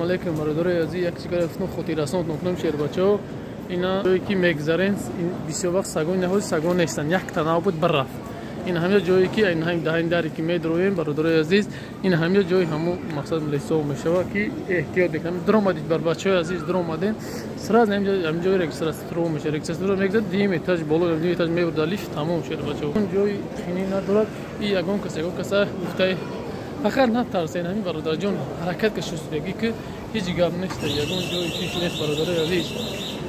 علیکم برادرای عزیز. یک چیکار افتون خودی رساند نکنم شیر بچه‌ها. اینا جایی که میگذرن بسیار وقت سگان نهاد سگان نیستن. یک تنها بود بررفت. این همه جایی که این هم دهین داری که میدرویم برادرای عزیز این همه جای همو مقصد لیسو میشه که احتیاط بکنیم. درآمدید بر بچه‌های عزیز درآمدین سراز همینجا رجیستر میشه. رجیستر میگذره دیم ایتاج بالا دیم ایتاج میبردالیش تمام شده بچه‌ها. اون جای خینی ندارد. این یگان کسی گفته فقط نترسین همین برادر جان حرکت که شستگی که هیچ گپ نیست. یگان جای چیز نیست برادر عزیز.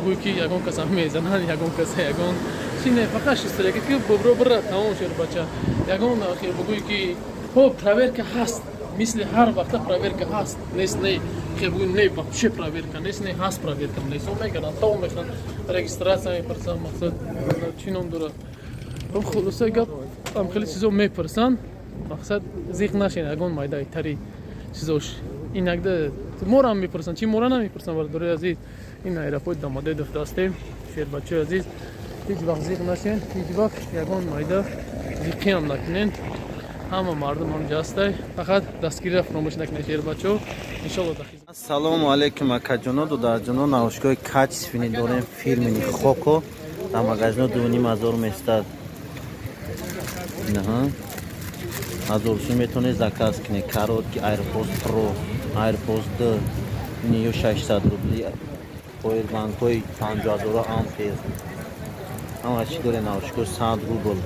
گویی که یگان کس هم میزنن یگان کس یگان چی نه فقط شستگی که ببرو بره تمام شد بچه. یگان آخر بگویی که خب پراور که هست مثل هر وقت پراور که هست نیست نه که بگویی نه چه پراور که نیست نه هست پراور که نیست. اون میگن تا اون میخوان رجیستراسیون میپرسن مقصد چی نام داره. اون خلاصه گپ هم خیلی چیزا میپرسن مقصد زیغ نشین اگون مایده تری چیزاش این اگه مورا هم میپرسن چی مورا نمیپرسن برادر عزیز. این ایرپورت داماده دفترستیم شیر بچه عزیز هیچ وقت زیغ نشین هیچ وقت یگون مایده زیغی هم نکنین. همه مردم هم جاسته فقط دستگیری را فراموش نکنین شیر بچه انشالله دخیز. السلام علیکم اکا جانا دو جانا نوشگاه کچ فینی داریم فیلمینی خوکو در مگزنو 2,500 میستد. نه ازورشی میتونه زکاس کنی کارت که ایرپوست پرو ایرپوست 2 نیو 600 روبلی پویر بانکوی 50,000 آمپیر اما چی داره نوشگاه 100 روبل